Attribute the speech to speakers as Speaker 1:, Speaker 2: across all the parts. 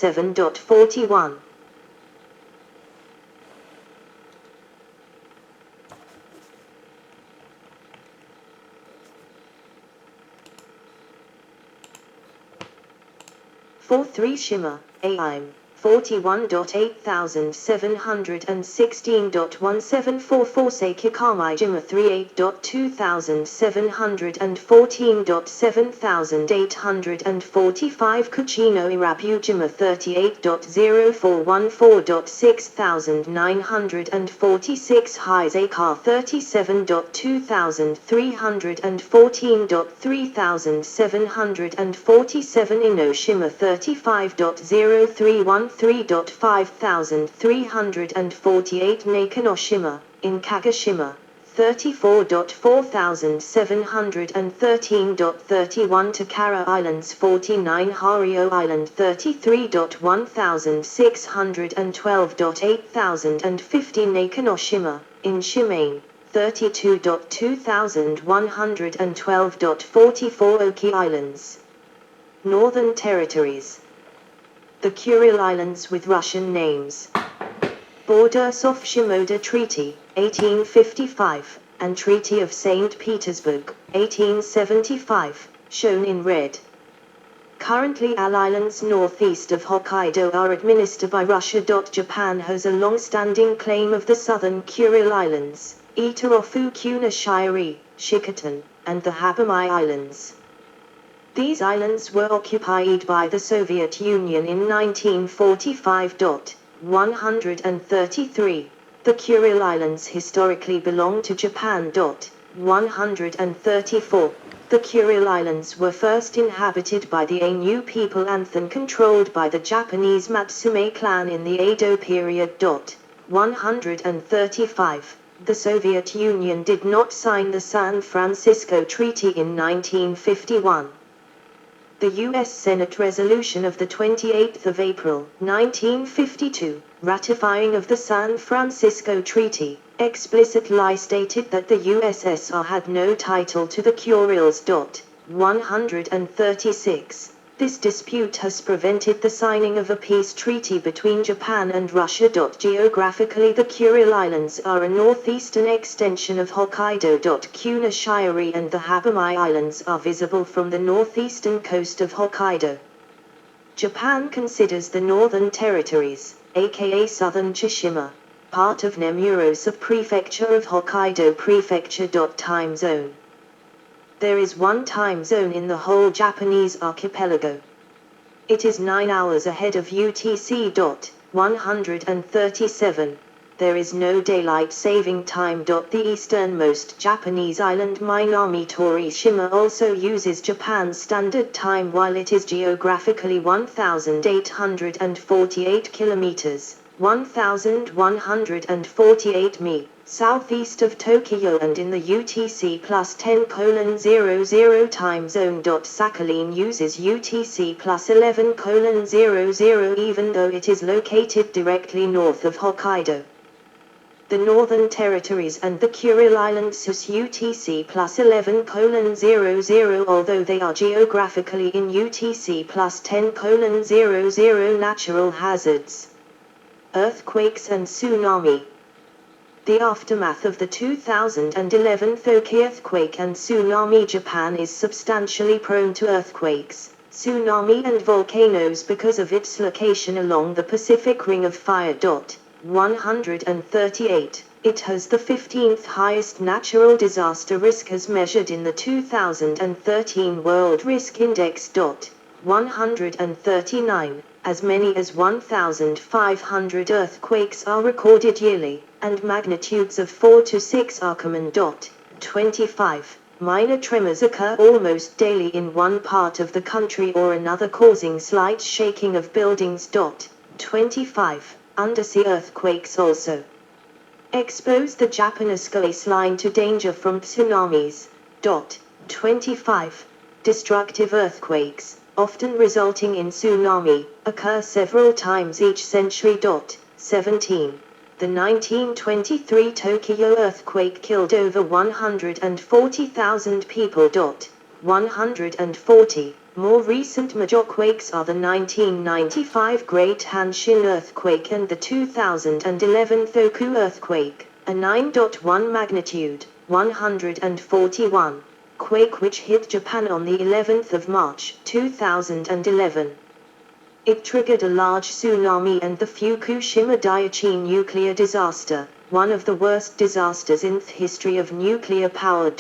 Speaker 1: 7.41. For 3 Shima, AIM, 41.8716.17.1744 Seikikami Jima 38.2714.7845 Kuchino Irabu Jima 38.0414.6946 Hizekar 37.2314.3747 Inoshima 35.0313.5348 Nakanoshima, in Kagoshima, 34.4713.31 Takara Islands 49 Hario Island 33.1612.8050 Nakanoshima, in Shimane, 32.2112.44 Oki Islands. Northern Territories. The Kuril Islands with Russian names. Borders-of Shimoda Treaty, 1855, and Treaty of St. Petersburg, 1875, shown in red. Currently all islands northeast of Hokkaido are administered by Russia. Japan has a long-standing claim of the southern Kuril Islands, Itarofu Kuna Shiri, Shikotan, and the Habamai Islands. These islands were occupied by the Soviet Union in 1945. 133. The Kuril Islands historically belonged to Japan. 134. The Kuril Islands were first inhabited by the Ainu people and then controlled by the Japanese Matsume clan in the Edo period. 135. The Soviet Union did not sign the San Francisco Treaty in 1951. The U.S. Senate resolution of the 28th of April, 1952, ratifying of the San Francisco Treaty, explicitly stated that the USSR had no title to the Kurils. 136. This dispute has prevented the signing of a peace treaty between Japan and Russia. Geographically, the Kuril Islands are a northeastern extension of Hokkaido. Kuna Shiri and the Habamai Islands are visible from the northeastern coast of Hokkaido. Japan considers the Northern Territories, aka Southern Tsushima, part of Nemuro Subprefecture of Hokkaido Prefecture. Time zone. There is one time zone in the whole Japanese archipelago. It is 9 hours ahead of UTC. 137. There is no daylight saving time. The easternmost Japanese island Minami Torishima also uses Japan's standard time while it is geographically 1,848 kilometers, 1,148 mi, southeast of Tokyo and in the UTC plus 10:00 time zone. Sakhalin uses UTC plus 11:00 even though it is located directly north of Hokkaido. The Northern Territories and the Kuril Islands use UTC plus 11:00 although they are geographically in UTC plus 10:00. Natural hazards. Earthquakes and tsunami. The aftermath of the 2011 Toki earthquake and tsunami. Japan is substantially prone to earthquakes, tsunami and volcanoes because of its location along the Pacific Ring of Fire. 138. It has the 15th highest natural disaster risk as measured in the 2013 World Risk Index. 139. As many as 1,500 earthquakes are recorded yearly, and magnitudes of 4 to 6 are common. 25. Minor tremors occur almost daily in one part of the country or another, causing slight shaking of buildings. 25. Undersea earthquakes also expose the Japanese coastline to danger from tsunamis. 25. Destructive earthquakes, often resulting in tsunami, occur several times each century. 17. The 1923 Tokyo earthquake killed over 140,000 people. 140. More recent major quakes are the 1995 Great Hanshin earthquake and the 2011 Tohoku earthquake, a 9.1 magnitude, 141 quake which hit Japan on the 11th of March, 2011. It triggered a large tsunami and the Fukushima Daiichi nuclear disaster, one of the worst disasters in the history of nuclear power.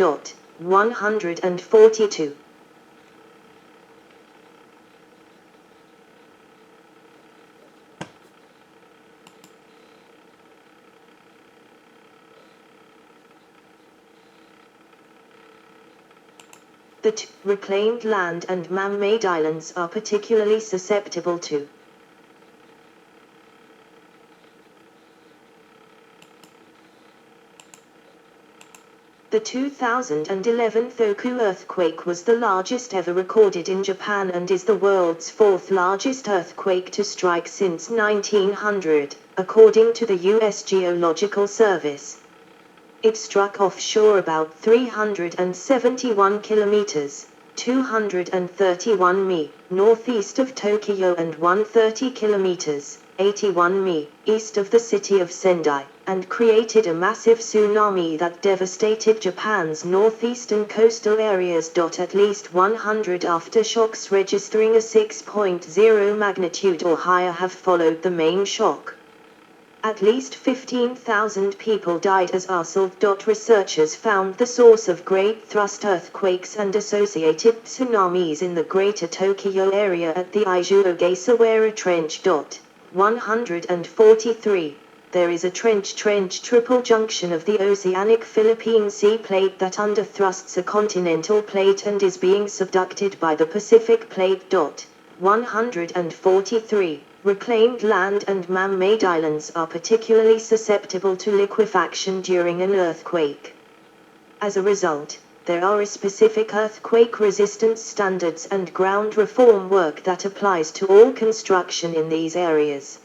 Speaker 1: 142. The reclaimed land and man-made islands are particularly susceptible to the 2011 Tohoku earthquake was the largest ever recorded in Japan and is the world's fourth largest earthquake to strike since 1900, according to the U.S. Geological Service. It struck offshore about 371 kilometers, 231 mi, northeast of Tokyo and 130 kilometers, 81 mi, east of the city of Sendai, and created a massive tsunami that devastated Japan's northeastern coastal areas. At least 100 aftershocks registering a 6.0 magnitude or higher have followed the main shock. At least 15,000 people died as are solved. Researchers found the source of great thrust earthquakes and associated tsunamis in the greater Tokyo area at the Iju Ogasawara Trench. 143. There is a trench triple junction of the oceanic Philippine Sea plate that underthrusts a continental plate and is being subducted by the Pacific plate. 143. Reclaimed land and man-made islands are particularly susceptible to liquefaction during an earthquake. As a result, there are specific earthquake resistance standards and ground reform work that applies to all construction in these areas.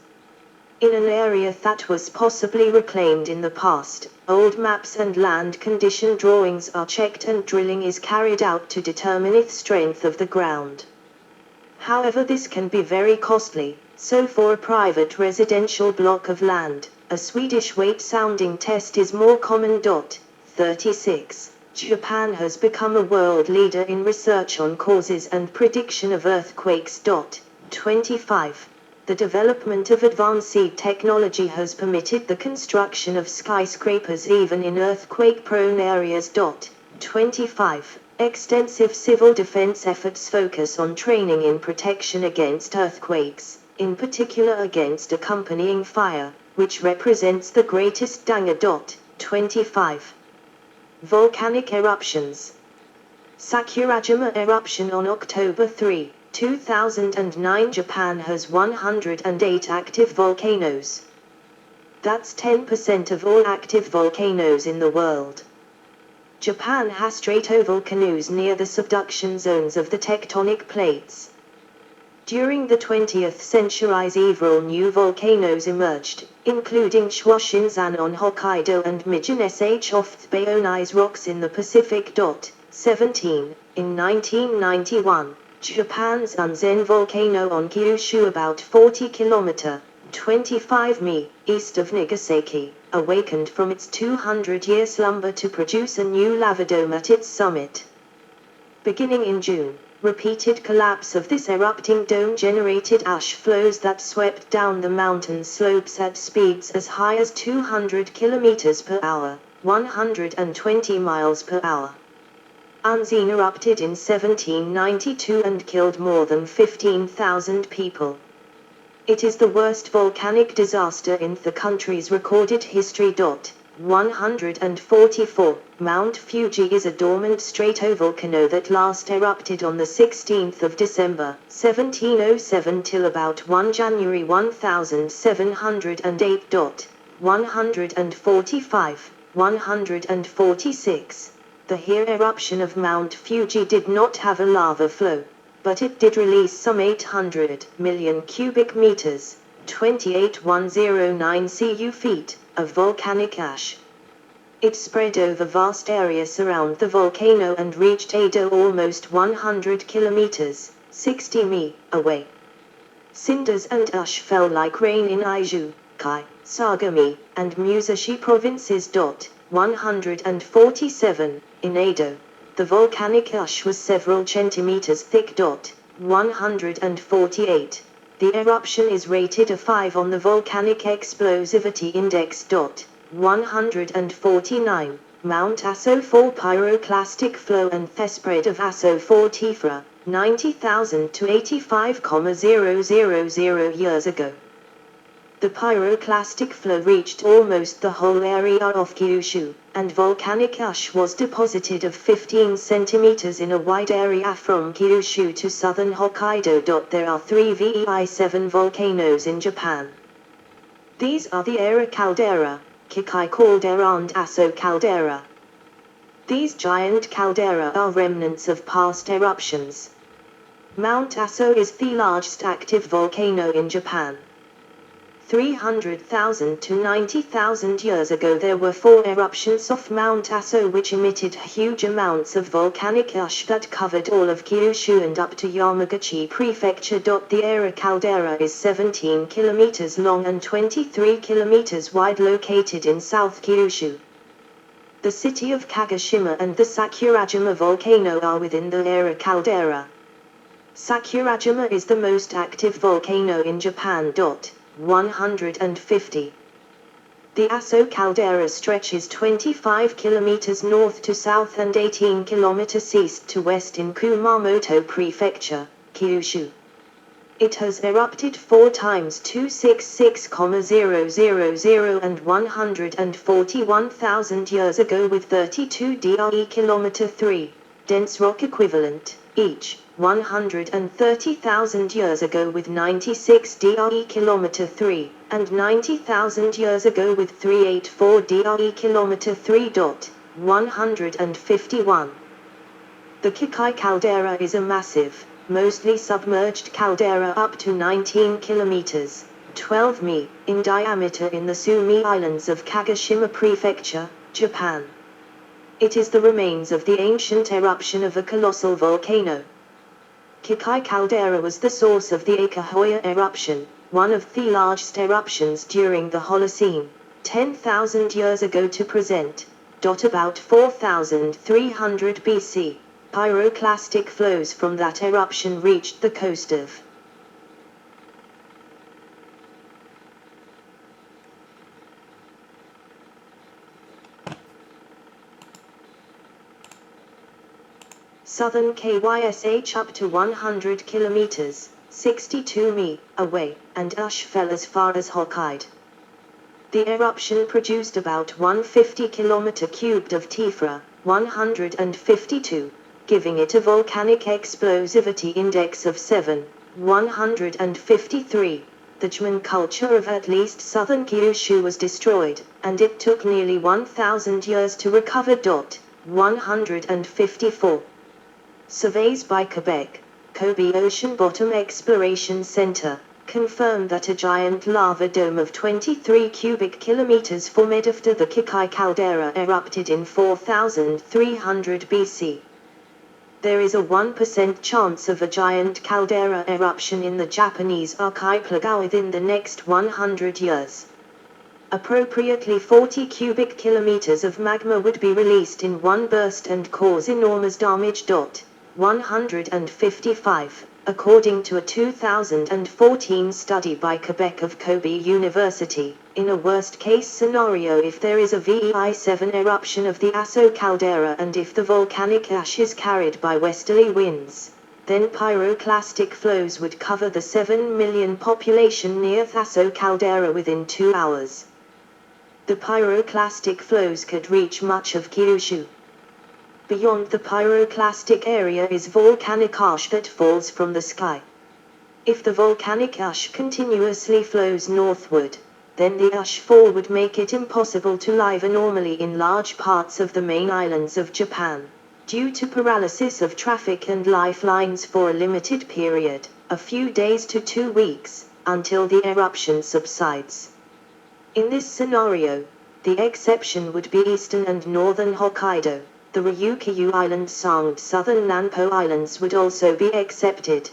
Speaker 1: In an area that was possibly reclaimed in the past, old maps and land condition drawings are checked and drilling is carried out to determine its strength of the ground. However, this can be very costly. So for a private residential block of land, a Swedish weight sounding test is more common. 36. Japan has become a world leader in research on causes and prediction of earthquakes. 25. The development of advanced technology has permitted the construction of skyscrapers even in earthquake-prone areas. 25. Extensive civil defense efforts focus on training in protection against earthquakes, in particular against accompanying fire, which represents the greatest danger. 25. Volcanic eruptions. Sakurajima eruption on October 3, 2009. Japan has 108 active volcanoes. That's 10% of all active volcanoes in the world. Japan has stratovolcanoes near the subduction zones of the tectonic plates. During the 20th century, several new volcanoes emerged, including Shuashinzan on Hokkaido and Mijin Sh off the Bayonese rocks in the Pacific. 17. In 1991, Japan's Unzen volcano on Kyushu, about 40 km, 25 mi, east of Nagasaki, awakened from its 200-year slumber to produce a new lava dome at its summit. Beginning in June, repeated collapse of this erupting dome generated ash flows that swept down the mountain slopes at speeds as high as 200 km per hour, 120 miles per hour. Unzen erupted in 1792 and killed more than 15,000 people. It is the worst volcanic disaster in the country's recorded history. 144. Mount Fuji is a dormant stratovolcano that last erupted on the 16th of December, 1707 till about 1 January 1708. 145. 146. The here eruption of Mount Fuji did not have a lava flow, but it did release some 800 million cubic meters, 28,109 cu feet, of volcanic ash. It spread over vast areas around the volcano and reached Edo almost 100 kilometers, 60 mi away. Cinders and ash fell like rain in Aiju, Kai, Sagami, and Musashi provinces. 147 in Edo. The volcanic ash was several centimeters thick. 148. The eruption is rated a 5 on the Volcanic Explosivity Index. 149. Mount Aso 4 pyroclastic flow and thespread of Aso 4 Tifra, 90,000 to 85,000 years ago. The pyroclastic flow reached almost the whole area of Kyushu, and volcanic ash was deposited of 15 centimeters in a wide area from Kyushu to southern Hokkaido. There are 3 VEI-7 volcanoes in Japan. These are the Era caldera, Kikai caldera and Aso caldera. These giant caldera are remnants of past eruptions. Mount Aso is the largest active volcano in Japan. 300,000 to 90,000 years ago there were 4 eruptions of Mount Aso which emitted huge amounts of volcanic ash that covered all of Kyushu and up to Yamaguchi Prefecture. The Era caldera is 17 kilometers long and 23 kilometers wide, located in South Kyushu. The city of Kagoshima and the Sakurajima volcano are within the Era caldera. Sakurajima is the most active volcano in Japan. 150. The Aso caldera stretches 25 kilometers north to south and 18 kilometers east to west in Kumamoto Prefecture, Kyushu. It has erupted 4 times: 266,000 and 141,000 years ago with 32 DRE kilometer 3, dense rock equivalent, each. 130,000 years ago with 96 DRE kilometer 3, and 90,000 years ago with 384 DRE kilometer 3. 151. The Kikai caldera is a massive, mostly submerged caldera up to 19 kilometers, 12 mi, in diameter in the Sumi Islands of Kagoshima Prefecture, Japan. It is the remains of the ancient eruption of a colossal volcano. Kikai caldera was the source of the Akahoya eruption, one of the largest eruptions during the Holocene, 10,000 years ago to present. About 4,300 BC, pyroclastic flows from that eruption reached the coast of southern KYSH up to 100 kilometers, 62 mi, away, and ash fell as far as Hokkaido. The eruption produced about 150 kilometer cubed of Tifra, 152, giving it a volcanic explosivity index of 7, 153. The Jman culture of at least southern Kyushu was destroyed, and it took nearly 1,000 years to recover. 154. Surveys by Quebec, Kobe Ocean Bottom Exploration Center, confirmed that a giant lava dome of 23 cubic kilometers formed after the Kikai caldera erupted in 4,300 BC. There is a 1% chance of a giant caldera eruption in the Japanese archipelago within the next 100 years. Appropriately 40 cubic kilometers of magma would be released in one burst and cause enormous damage. 155, according to a 2014 study by Quebec of Kobe University. In a worst-case scenario, if there is a VEI-7 eruption of the Aso caldera and if the volcanic ash is carried by westerly winds, then pyroclastic flows would cover the 7 million population near Aso caldera within 2 hours. The pyroclastic flows could reach much of Kyushu. Beyond the pyroclastic area is volcanic ash that falls from the sky. If the volcanic ash continuously flows northward, then the ash fall would make it impossible to live normally in large parts of the main islands of Japan, due to paralysis of traffic and lifelines for a limited period, a few days to 2 weeks, until the eruption subsides. In this scenario, the exception would be eastern and northern Hokkaido. The Ryukyu Islands and southern Nanpo Islands would also be accepted.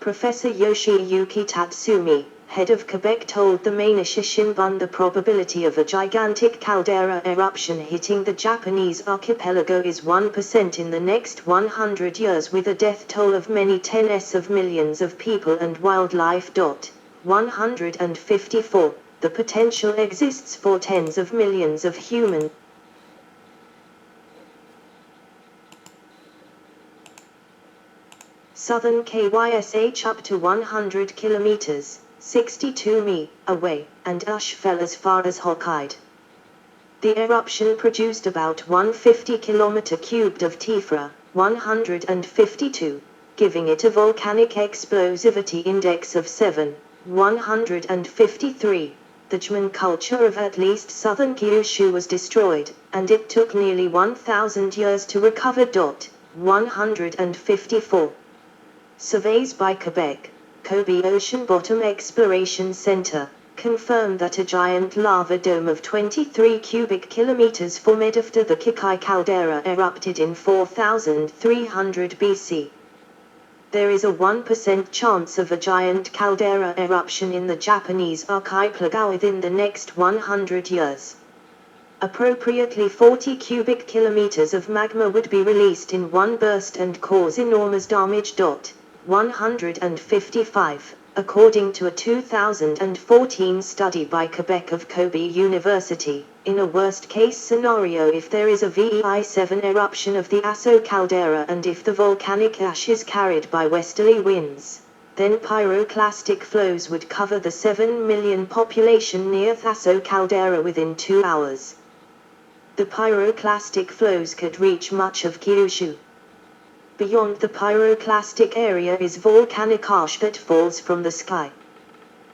Speaker 1: Professor Yoshiyuki Tatsumi, head of Quebec, told the Mainichi Shimbun the probability of a gigantic caldera eruption hitting the Japanese archipelago is 1% in the next 100 years, with a death toll of many tens of millions of people and wildlife. 154. The potential exists for tens of millions of humans. Southern KYSH up to 100 kilometers, 62 mi, away, and ash fell as far as Hokkaido. The eruption produced about 150 km³ of tephra, 152, giving it a volcanic explosivity index of 7, 153. The Jman culture of at least southern Kyushu was destroyed, and it took nearly 1,000 years to recover. 154. Surveys by Quebec, Kobe Ocean Bottom Exploration Center, confirmed that a giant lava dome of 23 cubic kilometers formed after the Kikai caldera erupted in 4300 BC. There is a 1% chance of a giant caldera eruption in the Japanese archipelago within the next 100 years. Appropriately 40 cubic kilometers of magma would be released in one burst and cause enormous damage. 155, according to a 2014 study by Quebec of Kobe University. In a worst-case scenario, if there is a VEI-7 eruption of the Aso caldera and if the volcanic ash is carried by westerly winds, then pyroclastic flows would cover the 7 million population near Aso caldera within 2 hours. The pyroclastic flows could reach much of Kyushu. Beyond the pyroclastic area is volcanic ash that falls from the sky.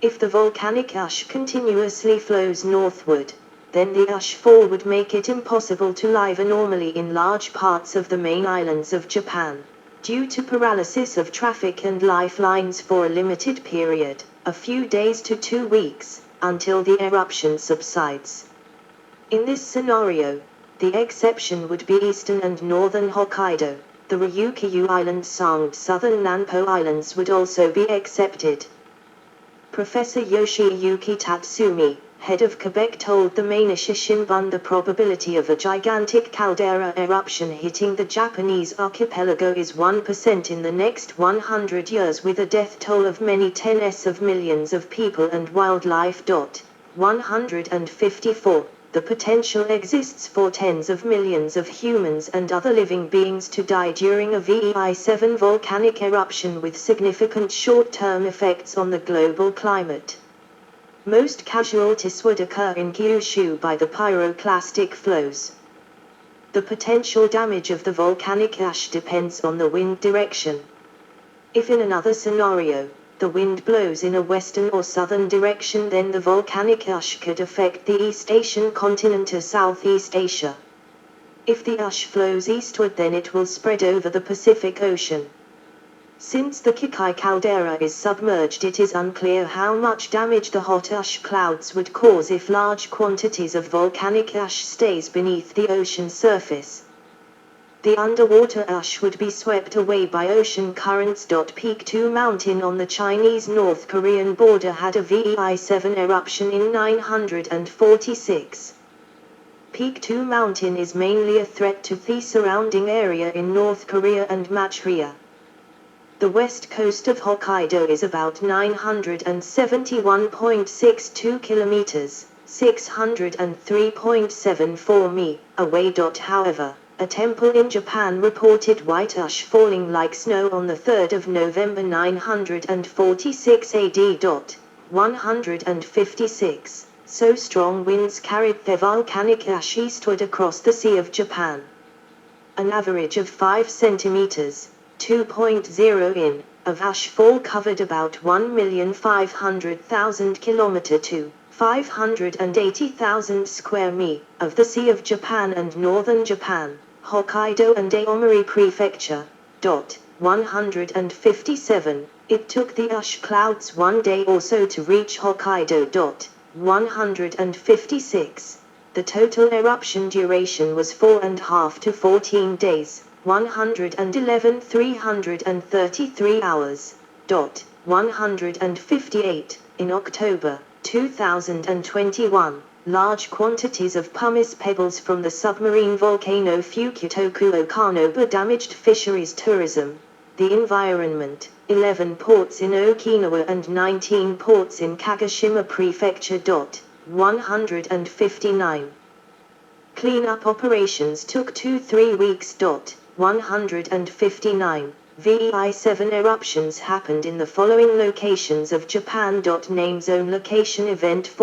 Speaker 1: If the volcanic ash continuously flows northward, then the ash fall would make it impossible to live normally in large parts of the main islands of Japan, due to paralysis of traffic and lifelines for a limited period, a few days to 2 weeks, until the eruption subsides. In this scenario, the exception would be eastern and northern Hokkaido. The Ryukyu Islands and southern Nanpo Islands would also be accepted. Professor Yoshiyuki Tatsumi, head of Quebec, told the Mainichi Shimbun the probability of a gigantic caldera eruption hitting the Japanese archipelago is 1% in the next 100 years, with a death toll of many tens of millions of people and wildlife. 154. The potential exists for tens of millions of humans and other living beings to die during a VEI-7 volcanic eruption, with significant short-term effects on the global climate. Most casualties would occur in Kyushu by the pyroclastic flows. The potential damage of the volcanic ash depends on the wind direction. If in another scenario, the wind blows in a western or southern direction, then the volcanic ash could affect the East Asian continent or Southeast Asia. If the ash flows eastward, then it will spread over the Pacific Ocean. Since the Kikai caldera is submerged, it is unclear how much damage the hot ash clouds would cause if large quantities of volcanic ash stays beneath the ocean surface. The underwater ash would be swept away by ocean currents. Peak 2 Mountain on the Chinese-North Korean border had a VEI-7 eruption in 946. Peak 2 Mountain is mainly a threat to the surrounding area in North Korea and Manchuria. The west coast of Hokkaido is about 971.62 kilometers, 603.74 mi, away. However, a temple in Japan reported white ash falling like snow on the 3rd of November 946 AD. 156. So strong winds carried the volcanic ash eastward across the Sea of Japan. An average of 5 centimeters, 2.0 in, of ash fall covered about 1,500,000 km to 580,000 square mi of the Sea of Japan and northern Japan, Hokkaido and Aomori Prefecture. 157. It took the ash clouds 1 day or so to reach Hokkaido. 156. The total eruption duration was 4.5 to 14 days, 111 333 hours. 158. In October 2021, large quantities of pumice pebbles from the submarine volcano Fukutoku Okanoba damaged fisheries tourism, the environment, 11 ports in Okinawa and 19 ports in Kagoshima Prefecture. 159. Cleanup operations took 2-3 weeks. 159. VEI-7 eruptions happened in the following locations of Japan. Name zone location event /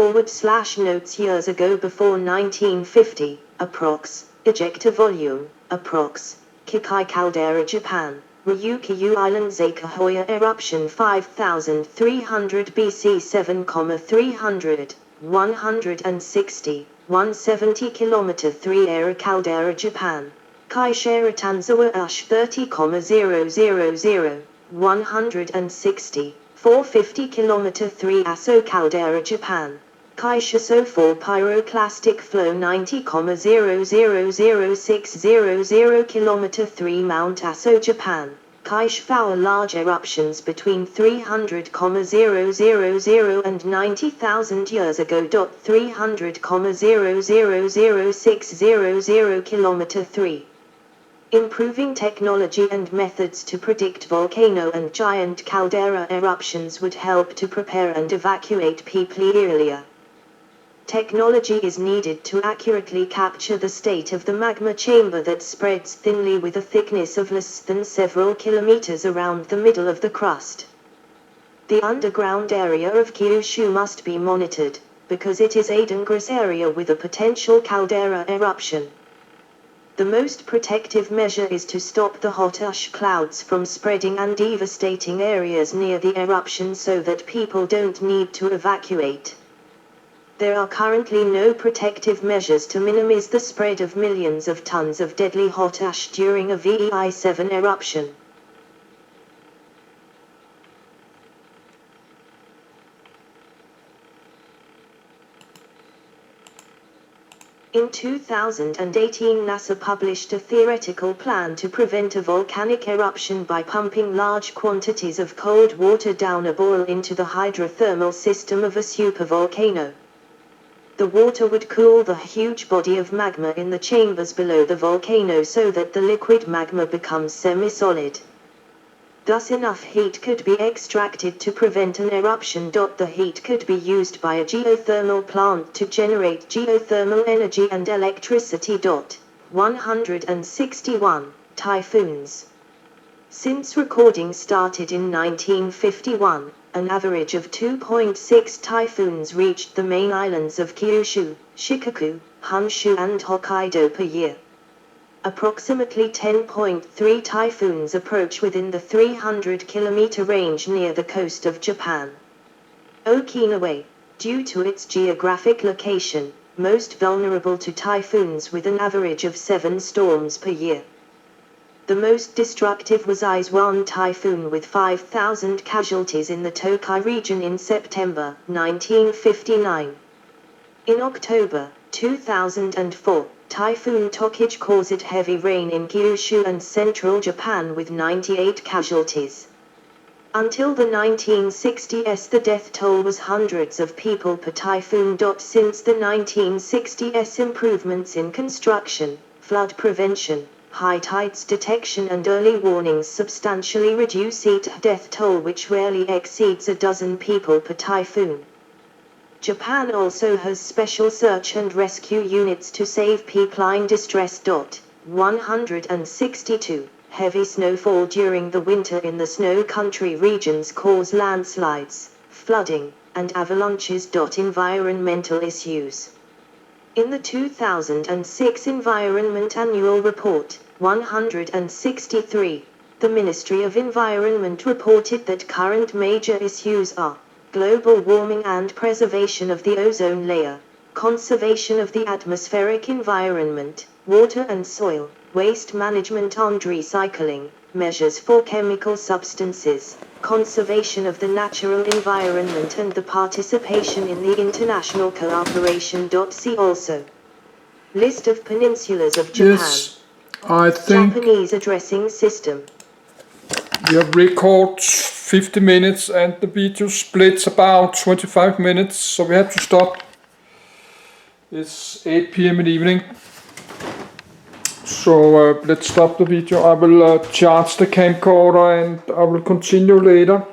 Speaker 1: notes years ago before 1950, approx. Ejecta volume, approx. Kikai caldera Japan, Ryukyu Island Zakahoya eruption 5300 BC 7,300, 160, 170 km 3 Era caldera Japan. Kaishera Tanzawa Ush 30,000, 160, 450 km 3 Aso caldera Japan. Kaisha So 4 pyroclastic flow 90,000,600 km 3 Mount Aso Japan. Kaish Four large eruptions between 300,000 and 90,000 years ago. 300,000,600 km 3. Improving technology and methods to predict volcano and giant caldera eruptions would help to prepare and evacuate people earlier. Technology is needed to accurately capture the state of the magma chamber that spreads thinly with a thickness of less than several kilometers around the middle of the crust. The underground area of Kyushu must be monitored, because it is a dangerous area with a potential caldera eruption. The most protective measure is to stop the hot ash clouds from spreading and devastating areas near the eruption so that people don't need to evacuate. There are currently no protective measures to minimize the spread of millions of tons of deadly hot ash during a VEI-7 eruption. In 2018, NASA published a theoretical plan to prevent a volcanic eruption by pumping large quantities of cold water down a bowl into the hydrothermal system of a supervolcano. The water would cool the huge body of magma in the chambers below the volcano so that the liquid magma becomes semi-solid. Thus enough heat could be extracted to prevent an eruption. The heat could be used by a geothermal plant to generate geothermal energy and electricity. 161. Typhoons. Since recording started in 1951, an average of 2.6 typhoons reached the main islands of Kyushu, Shikoku, Honshu and Hokkaido per year. Approximately 10.3 typhoons approach within the 300-kilometer range near the coast of Japan. Okinawa, due to its geographic location, most vulnerable to typhoons with an average of 7 storms per year. The most destructive was Aizuan typhoon with 5,000 casualties in the Tokai region in September 1959. In October 2004, Typhoon Tokage caused heavy rain in Kyushu and central Japan with 98 casualties. Until the 1960s, the death toll was hundreds of people per typhoon. Since the 1960s, improvements in construction, flood prevention, high tides detection and early warnings substantially reduce each death toll, which rarely exceeds a dozen people per typhoon. Japan also has special search and rescue units to save people in distress. 162. Heavy snowfall during the winter in the snow country regions cause landslides, flooding, and avalanches. Environmental issues. In the 2006 Environment Annual Report, 163, the Ministry of Environment reported that current major issues are global warming and preservation of the ozone layer, conservation of the atmospheric environment, water and soil, waste management and recycling, measures for chemical substances, conservation of the natural environment and the participation in the international cooperation. See also List of peninsulas of Japan.
Speaker 2: Yes, I think
Speaker 1: Japanese addressing system.
Speaker 2: We have recorded 50 minutes and the video splits about 25 minutes, so we have to stop. It's 8 p.m. in the evening. So let's stop the video. I will charge the camcorder and I will continue later.